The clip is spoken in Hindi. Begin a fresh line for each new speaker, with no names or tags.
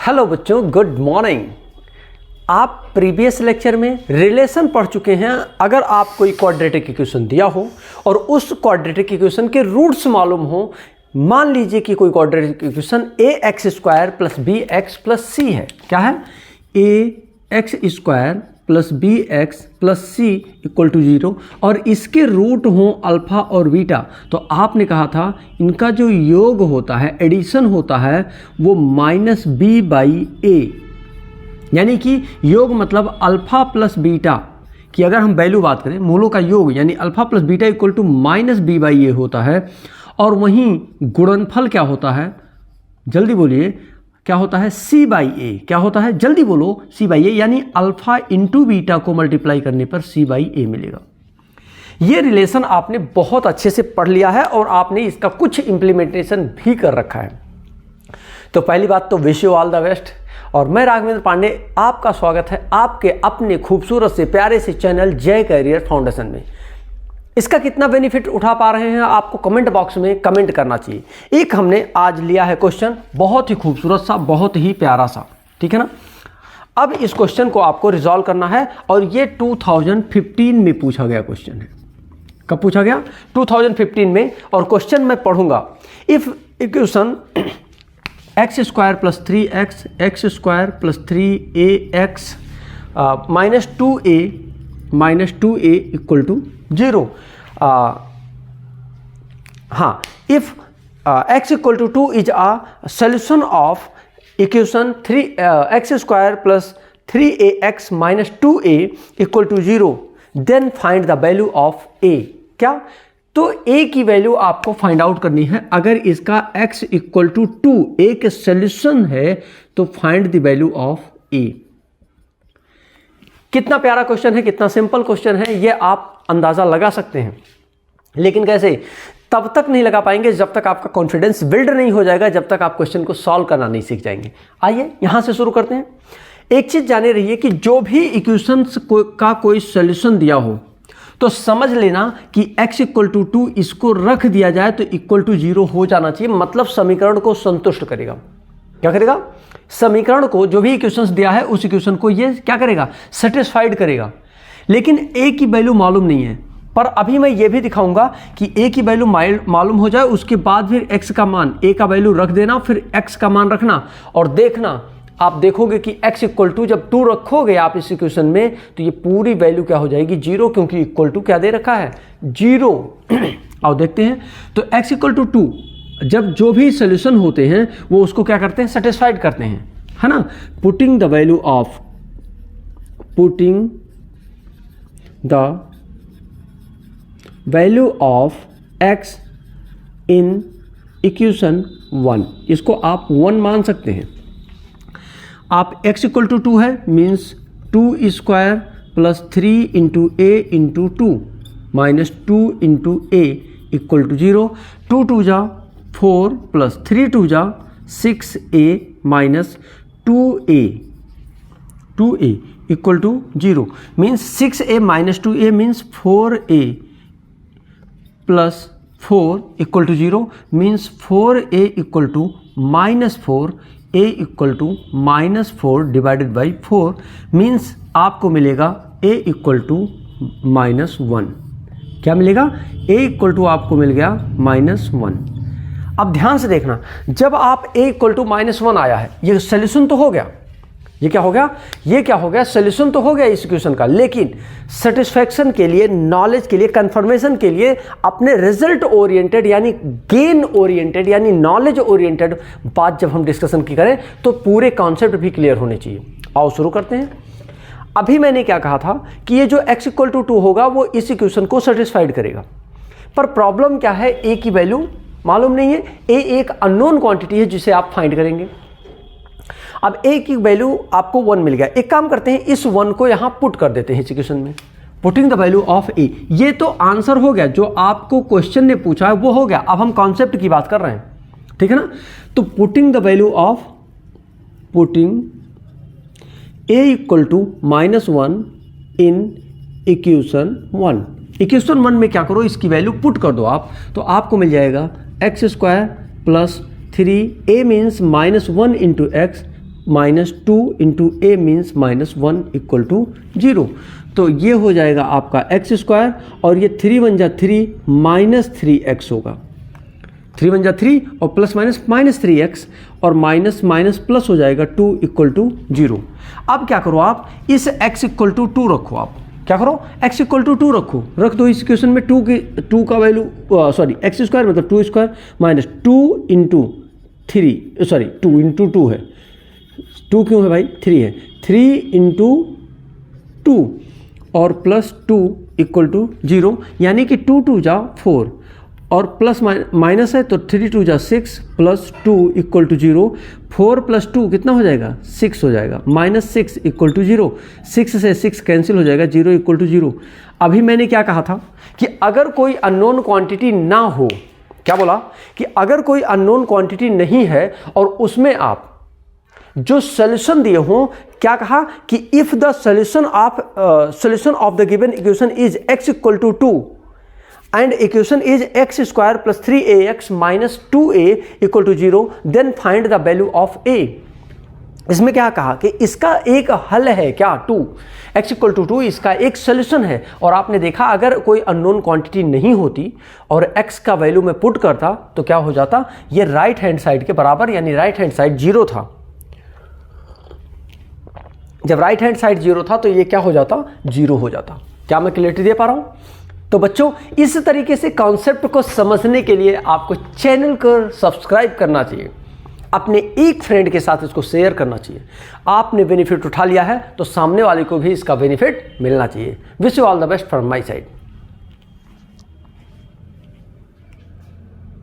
हेलो बच्चों, गुड मॉर्निंग। आप प्रीवियस लेक्चर में रिलेशन पढ़ चुके हैं। अगर आप कोई क्वाड्रेटिक इक्वेशन दिया हो और उस क्वाड्रेटिक इक्वेशन के रूट्स मालूम हो, मान लीजिए कि कोई quadratic equation a x square plus b x plus c है। क्या है? A x square plus b x plus c equal to 0 और इसके रूट हों अल्फ़ा और बीटा, तो आपने कहा था इनका जो योग होता है, एडिशन होता है, वो माइनस बी बाई ए, यानी कि योग मतलब अल्फ़ा प्लस बीटा की अगर हम वैल्यू बात करें, मूलों का योग यानी alpha plus beta equal to minus b by a होता है। और वहीं गुणनफल क्या होता है? जल्दी बोलिए, क्या होता है? सी बाई ए। क्या होता है? जल्दी बोलो, सी बाई ए, यानी अल्फा इंटू बीटा को मल्टीप्लाई करने पर सी बाई ए मिलेगा। ये रिलेशन आपने बहुत अच्छे से पढ़ लिया है और आपने इसका कुछ इंप्लीमेंटेशन भी कर रखा है। तो पहली बात तो wish you all the best. और मैं राघवेंद्र पांडे, आपका स्वागत है आपके अपने खूबसूरत से प्यारे से चैनल जय करियर फाउंडेशन में। इसका कितना बेनिफिट उठा पा रहे हैं आपको कमेंट बॉक्स में कमेंट करना चाहिए। एक हमने आज लिया है क्वेश्चन, बहुत ही खूबसूरत सा, बहुत ही प्यारा सा, ठीक है ना। अब इस क्वेश्चन को आपको रिजॉल्व करना है और ये 2015 में पूछा गया क्वेश्चन है। कब पूछा गया? 2015 में। और क्वेश्चन मैं पढ़ूंगा। If equation x square plus 3x x square plus 3ax minus 2a equal to 0। हाँ, if x equal to 2 is a solution of equation 3x square plus 3ax minus 2a equal to 0, then find the value of a। क्या? तो a की वैल्यू आपको फाइंड आउट करनी है। अगर इसका x इक्वल टू 2 a के सोल्यूशन है तो find the value of a। कितना प्यारा क्वेश्चन है, कितना सिंपल क्वेश्चन है, ये आप अंदाजा लगा सकते हैं। लेकिन कैसे? तब तक नहीं लगा पाएंगे जब तक आपका कॉन्फिडेंस बिल्ड नहीं हो जाएगा, जब तक आप क्वेश्चन को सॉल्व करना नहीं सीख जाएंगे। आइए यहां से शुरू करते हैं। एक चीज जाने रहिए कि जो भी इक्वेशंस का कोई सॉल्यूशन दिया हो तो समझ लेना कि x इक्वल टू 2 इसको रख दिया जाए तो इक्वल टू 0 हो जाना चाहिए, मतलब समीकरण को संतुष्ट करेगा। क्या करेगा? समीकरण को, जो भी इक्वेशंस दिया है उस इक्वेशन को ये क्या करेगा? सेटिस्फाइड करेगा। लेकिन a की वैल्यू मालूम नहीं है, पर अभी मैं ये भी दिखाऊंगा कि a की वैल्यू मालूम हो जाए, उसके बाद फिर x का मान, a का वैल्यू रख देना, फिर x का मान रखना और देखना। आप देखोगे कि x इक्वल टू जब 2 रखोगे आप इस इक्वेशन में तो ये पूरी वैल्यू क्या हो जाएगी? 0, क्योंकि इक्वल टू क्या दे रखा है? 0। आओ देखते हैं। तो x इक्वल टू 2 जब जो भी सोल्यूशन होते हैं वो उसको क्या करते हैं? सेटिस्फाइड करते हैं, है ना। Putting the value of x in equation 1, इसको आप 1 मान सकते हैं। आप x इक्वल टू 2 है, means 2 square plus 3 into a into 2 minus 2 into a equal to 0। 2 2 जा 4 प्लस 3 2 जा 6a minus 2a equal to 0, means 6a minus 2a means 4a plus 4 equal to 0, means 4a equal to minus 4, a equal to minus 4 divided by 4, means आपको मिलेगा a इक्वल टू माइनस 1। क्या मिलेगा? a इक्वल टू आपको मिल गया माइनस 1। अब ध्यान से देखना, जब आप a इक्वल टू माइनस 1 आया है, ये सोल्यूशन तो हो गया। ये क्या हो गया? ये क्या हो गया? सोल्यूशन तो हो गया इस इक्वेशन का। लेकिन सेटिस्फैक्शन के लिए, नॉलेज के लिए, कंफर्मेशन के लिए, अपने रिजल्ट ओरिएंटेड यानी गेन ओरिएंटेड यानी नॉलेज ओरिएंटेड बात जब हम डिस्कशन की करें तो पूरे कॉन्सेप्ट भी क्लियर होने चाहिए। आओ शुरू करते हैं। अभी मैंने क्या कहा था कि ये जो x इक्वल टू 2 होगा वो इस इक्वेशन को सेटिस्फाइड करेगा। पर प्रॉब्लम क्या है? a की वैल्यू मालूम नहीं है। a एक अननोन क्वांटिटी है जिसे आप फाइंड करेंगे। अब a की वैल्यू आपको 1 मिल गया। एक काम करते हैं, इस 1 को यहां पुट कर देते हैं इस इक्वेशन में। Putting the value of a, ये तो आंसर हो गया, जो आपको क्वेश्चन ने पूछा है वो हो गया। अब हम कॉन्सेप्ट की बात कर रहे हैं, ठीक है ना। तो putting the value of a equal to minus 1 in equation 1। Equation 1 में क्या करो? इसकी वैल्यू पुट कर दो आप, तो आपको मिल जाएगा x square plus 3a means minus 1 into x minus 2 into a means -1 equal to 0। तो ये हो जाएगा आपका एक्स स्क्वायर और ये 3 × 3 -3x होगा। 3 × 3 और प्लस माइनस -3x और माइनस माइनस प्लस हो जाएगा 2 इक्वल टू 0। अब क्या करो, आप इस x इक्वल टू 2 रखो। आप क्या करो, x इक्वल टू 2 रखो, रख दो इस इक्वेशन में। 2 का वैल्यू एक्स स्क्वायर मतलब 2 स्क्वायर माइनस 2 इंटू 3 2 इंटू 2 है। 2 क्यों है भाई, 3 है। 3 इंटू 2 और प्लस 2 इक्वल टू 0, यानी कि 2 2 जा 4 और प्लस माइनस है तो 3 2 जा 6 प्लस 2 इक्वल टू 0। 4 प्लस 2 कितना हो जाएगा, 6 हो जाएगा। -6 इक्वल टू 0, 6 से 6 कैंसिल हो जाएगा, 0 इक्वल टू 0। अभी मैंने क्या कहा था कि अगर कोई अननोन क्वांटिटी ना हो, क्या बोला कि अगर कोई अननोन क्वांटिटी नहीं है और उसमें आप जो सॉल्यूशन दिए हों, क्या कहा कि if the solution of the given equation is x equal to 2 and equation is x square plus 3ax minus 2a equal to 0, then find the value of a। इसमें क्या कहा कि इसका एक हल है, क्या 2, x इक्वल टू 2 इसका एक सोल्यूशन है। और आपने देखा अगर कोई अननोन क्वांटिटी नहीं होती और x का वैल्यू में पुट करता तो क्या हो जाता, ये राइट हैंड साइड के बराबर, यानी राइट हैंड साइड 0 था। जब राइट हैंड साइड 0 था तो ये क्या हो जाता, 0 हो जाता। क्या मैं क्लियरिटी दे पा रहा हूं? तो बच्चों, इस तरीके से कॉन्सेप्ट को समझने के लिए आपको चैनल को सब्सक्राइब करना चाहिए, अपने एक फ्रेंड के साथ इसको शेयर करना चाहिए। आपने बेनिफिट उठा लिया है तो सामने वाले को भी इसका बेनिफिट मिलना चाहिए। Wish you all the best from my side.